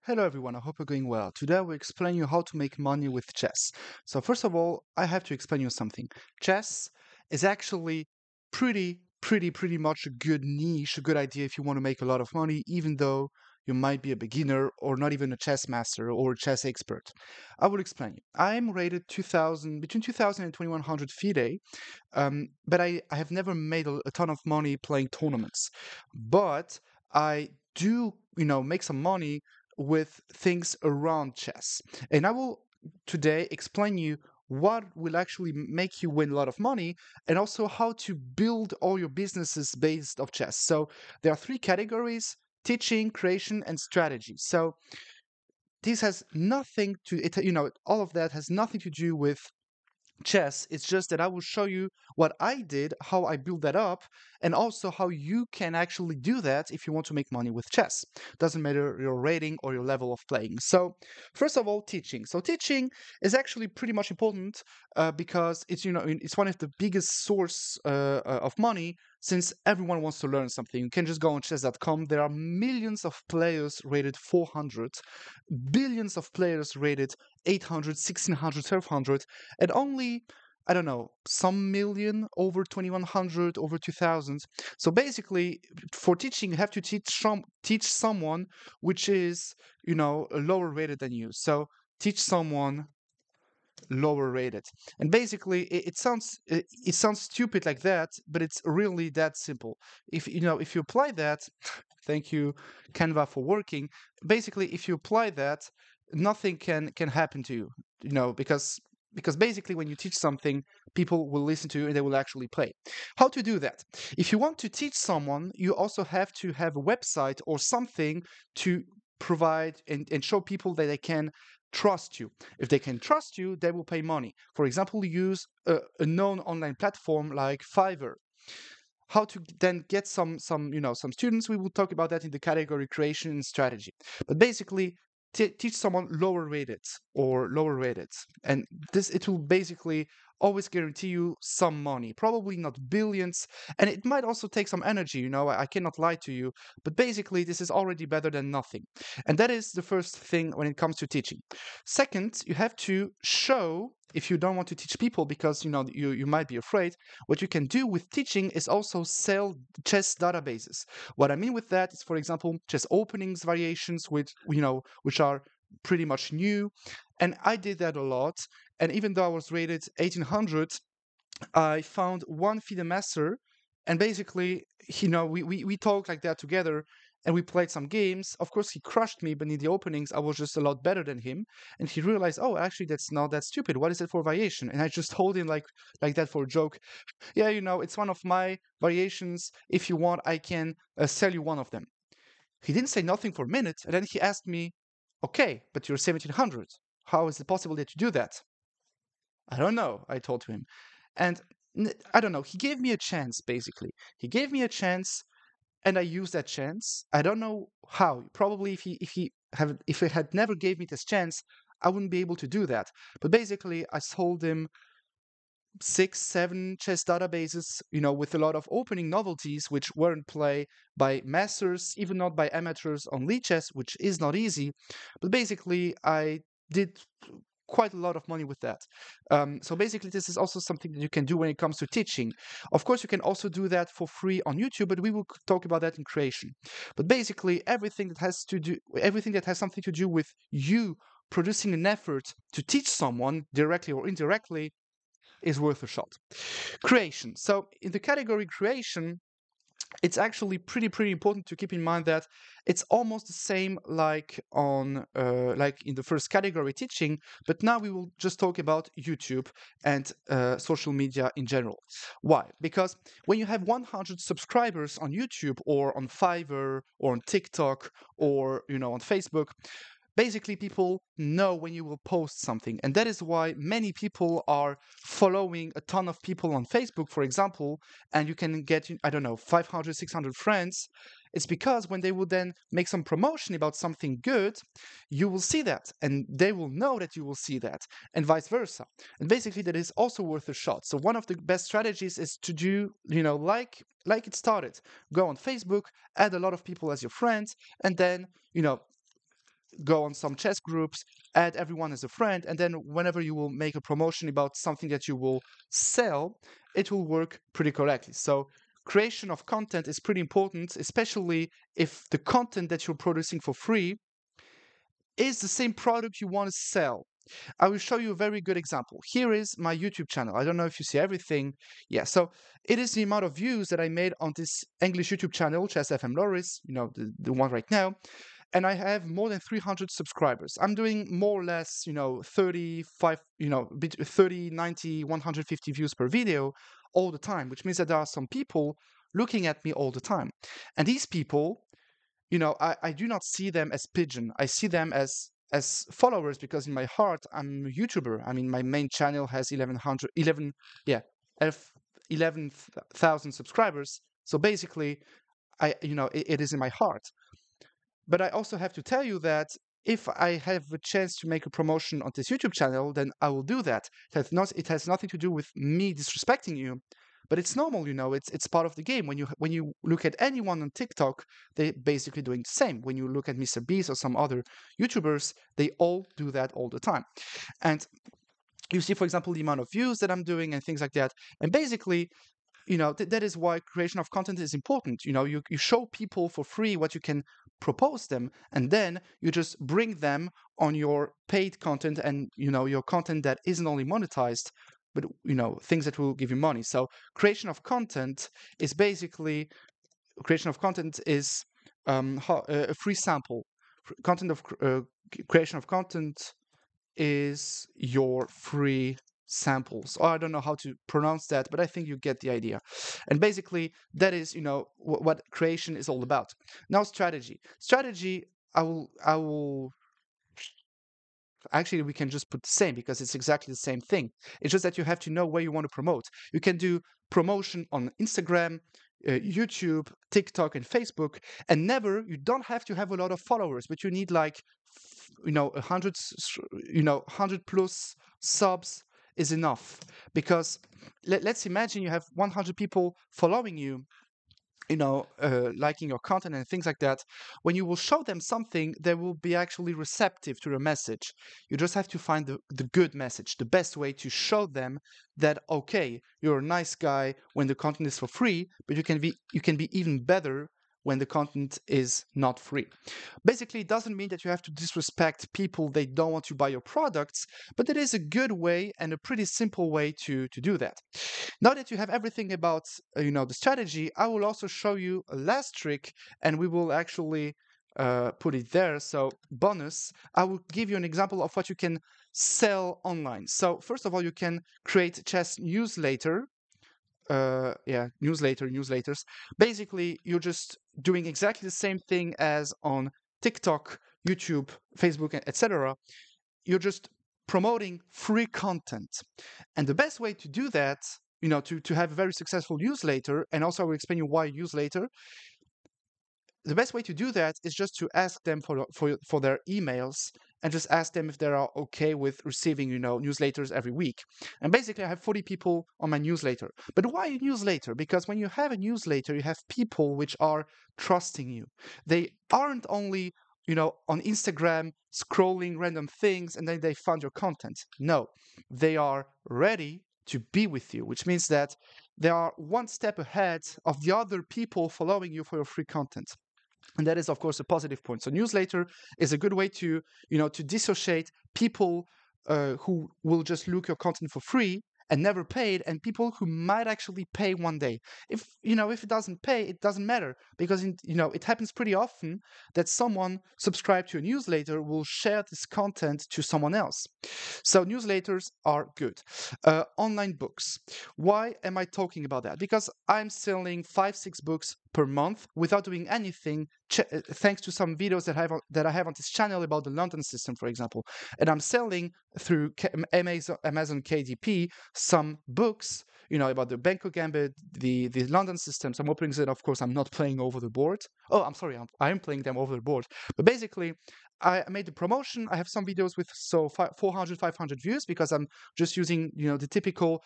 Hello everyone, I hope you're going well. Today I will explain you how to make money with chess. So first of all, I have to explain you something. Chess is actually pretty much a good niche, a good idea if you want to make a lot of money, even though you might be a beginner or not even a chess master or a chess expert. I will explain you. I'm rated 2000, between 2000 and 2100 FIDE, but I have never made a ton of money playing tournaments. But I do, make some money with things around chess. And I will today explain you what will actually make you win a lot of money and also how to build all your businesses based off chess. So there are three categories: teaching, creation, and strategy. So this has nothing to it, all of that has nothing to do with chess. It's just that I will show you what I did, how I built that up, and also how you can actually do that if you want to make money with chess. Doesn't matter your rating or your level of playing. So, first of all, teaching. So, teaching is actually pretty much important because it's one of the biggest source of money since everyone wants to learn something. You can just go on chess.com. There are millions of players rated 400, billions of players rated 800, 1600, 1200, and only, I don't know, some million over 2100, over 2000. So basically, for teaching, you have to teach someone which is, lower rated than you. So teach someone lower rated. And basically, it sounds stupid like that, but it's really that simple. If you apply that, thank you, Canva, for working. Basically, if you apply that, nothing can happen to you. Because basically when you teach something, people will listen to you and they will actually play. How to do that? If you want to teach someone, you also have to have a website or something to provide and show people that they can trust you. If they can trust you, they will pay money. For example, use a known online platform like Fiverr. How to then get some students? We will talk about that in the category creation and strategy. But basically, teach someone lower rated or lower rated, and this it will basically always guarantee you some money, probably not billions, and it might also take some energy. I cannot lie to you, but basically this is already better than nothing. And that is the first thing when it comes to teaching. Second, you have to show, if you don't want to teach people because you might be afraid, what you can do with teaching is also sell chess databases. What I mean with that is, for example, chess openings variations, which are pretty much new. And I did that a lot. And even though I was rated 1800, I found one FIDE master, and basically, we talked like that together, and we played some games. Of course, he crushed me, but in the openings, I was just a lot better than him. And he realized, oh, actually, that's not that stupid. What is it for variation? And I just told him like that for a joke. Yeah, it's one of my variations. If you want, I can sell you one of them. He didn't say nothing for a minute, and then he asked me, okay, but you're 1700. How is it possible that you do that? I don't know, I told him. And I don't know, he gave me a chance, basically. He gave me a chance, and I used that chance. I don't know how. Probably if he had never gave me this chance, I wouldn't be able to do that. But basically, I sold him 6, 7 chess databases, with a lot of opening novelties which weren't played by masters, even not by amateurs on Lichess, which is not easy. But basically, I did quite a lot of money with that. So basically, this is also something that you can do when it comes to teaching. Of course, you can also do that for free on YouTube, but we will talk about that in creation. But basically, everything that has something to do with you producing an effort to teach someone directly or indirectly is worth a shot. Creation. So in the category creation, it's actually pretty important to keep in mind that it's almost the same like in the first category, teaching, but now we will just talk about YouTube and social media in general. Why? Because when you have 100 subscribers on YouTube or on Fiverr or on TikTok or on Facebook, basically people know when you will post something, and that is why many people are following a ton of people on Facebook, for example, and you can get, I don't know, 500, 600 friends. It's because when they will then make some promotion about something good, you will see that and they will know that you will see that, and vice versa. And basically that is also worth a shot. So one of the best strategies is to do, like it started, go on Facebook, add a lot of people as your friends, and then go on some chess groups, add everyone as a friend, and then whenever you will make a promotion about something that you will sell, it will work pretty correctly. So creation of content is pretty important, especially if the content that you're producing for free is the same product you want to sell. I will show you a very good example. Here is my YouTube channel. I don't know if you see everything. Yeah, so it is the amount of views that I made on this English YouTube channel, Chess FM Loris, the one right now. And I have more than 300 subscribers. I'm doing more or less, 35, 30, 90, 150 views per video all the time, which means that there are some people looking at me all the time. And these people, I do not see them as pigeon. I see them as followers, because in my heart I'm a YouTuber. I mean, my main channel has 11,000 subscribers. So basically, it is in my heart. But I also have to tell you that if I have a chance to make a promotion on this YouTube channel, then I will do that. It has nothing to do with me disrespecting you, but it's normal, it's part of the game. When you look at anyone on TikTok, they're basically doing the same. When you look at Mr. Beast or some other YouTubers, they all do that all the time. And you see, for example, the amount of views that I'm doing and things like that. And basically, that is why creation of content is important. You show people for free what you can propose them, and then you just bring them on your paid content, and your content that isn't only monetized, but things that will give you money. So creation of content is a free sample. Creation of content is your free samples. I don't know how to pronounce that, but I think you get the idea. And basically, that is, what creation is all about. Now, strategy. I will actually, we can just put the same, because it's exactly the same thing. It's just that you have to know where you want to promote. You can do promotion on Instagram, YouTube, TikTok, and Facebook, and you don't have to have a lot of followers, but you need like 100 plus subs is enough. Because let's imagine you have 100 people following you, liking your content and things like that. When you will show them something, they will be actually receptive to your message. You just have to find the good message, the best way to show them that, okay, you're a nice guy when the content is for free, but you can be even better when the content is not free. Basically, it doesn't mean that you have to disrespect people they don't want to buy your products, but it is a good way and a pretty simple way to do that. Now that you have everything about the strategy, I will also show you a last trick, and we will actually put it there. So bonus, I will give you an example of what you can sell online. So first of all, you can create chess newsletters. Newsletters. Basically, you're just doing exactly the same thing as on TikTok, YouTube, Facebook, etc. You're just promoting free content. And the best way to do that, to have a very successful newsletter, and also I will explain you why newsletter. The best way to do that is just to ask them for their emails, and just ask them if they are okay with receiving, newsletters every week. And basically, I have 40 people on my newsletter. But why a newsletter? Because when you have a newsletter, you have people which are trusting you. They aren't only, on Instagram scrolling random things and then they found your content. No, they are ready to be with you, which means that they are one step ahead of the other people following you for your free content. And that is, of course, a positive point. So newsletter is a good way to, to dissociate people who will just look your content for free and never paid, and people who might actually pay one day. If it doesn't pay, it doesn't matter, because it happens pretty often that someone subscribed to a newsletter will share this content to someone else. So newsletters are good. Online books. Why am I talking about that? Because I'm selling 5-6 books per month without doing anything, thanks to some videos that I have on this channel about the London system, for example. And I'm selling through Amazon KDP some books, about the Bangkok Gambit, the London system, some openings that, of course, I'm not playing over the board. Oh, I'm sorry, I'm playing them over the board. But basically, I made the promotion. I have some videos with 400, 500 views, because I'm just using, the typical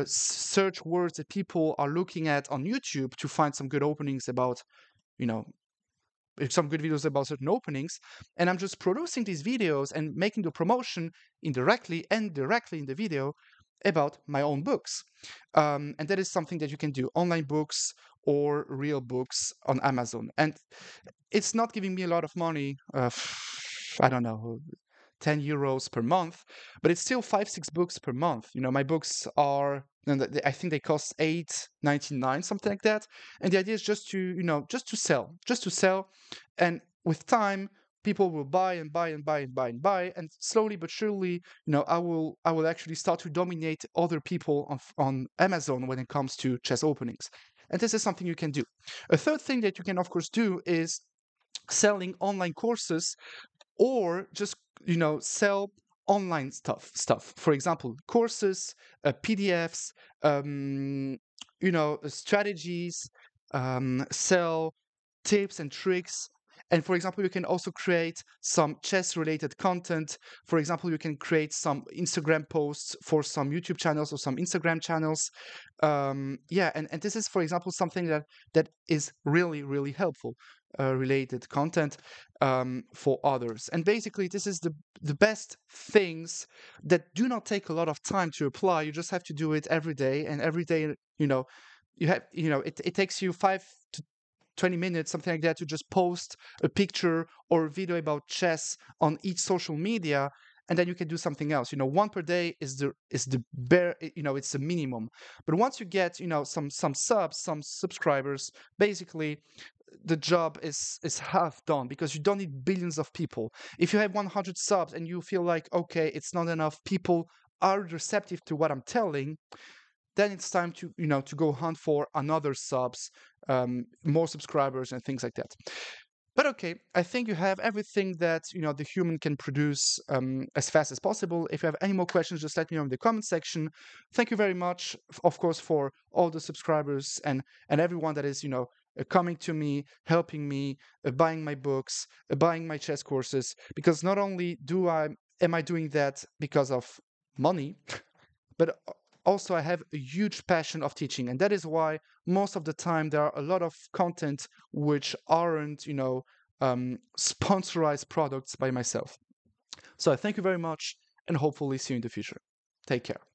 search words that people are looking at on YouTube to find some good openings about, some good videos about certain openings, and I'm just producing these videos and making the promotion indirectly and directly in the video about my own books. And that is something that you can do, online books or real books on Amazon. And it's not giving me a lot of money. I don't know, 10 euros per month, but it's still 5, 6 books per month. My books are, and I think they cost 8.99, something like that. And the idea is just to sell. And with time, people will buy and buy and buy and buy and buy. And slowly but surely, I will actually start to dominate other people on Amazon when it comes to chess openings. And this is something you can do. A third thing that you can, of course, do is selling online courses, or just sell online stuff, for example, courses, PDFs, strategies, sell tips and tricks. And for example, you can also create some chess related content. For example, you can create some Instagram posts for some YouTube channels or some Instagram channels. And this is, for example, something that is really, really helpful, related content for others. And basically, this is the best things that do not take a lot of time to apply. You just have to do it every day, and every day, it takes you 5 to 20 minutes, something like that, to just post a picture or a video about chess on each social media, and then you can do something else. One per day is the bare, it's the minimum. But once you get, some subs, some subscribers, basically the job is half done, because you don't need billions of people. If you have 100 subs and you feel like, okay, it's not enough, people are receptive to what I'm telling, then it's time to go hunt for another subs, more subscribers and things like that. But okay, I think you have everything that the human can produce, as fast as possible. If you have any more questions, just let me know in the comment section. Thank you very much, of course, for all the subscribers and everyone that is coming to me, helping me, buying my books, buying my chess courses. Because not only am I doing that because of money, but also I have a huge passion of teaching, and that is why most of the time there are a lot of content which aren't sponsorized products by myself. So I thank you very much, and hopefully see you in the future. Take care.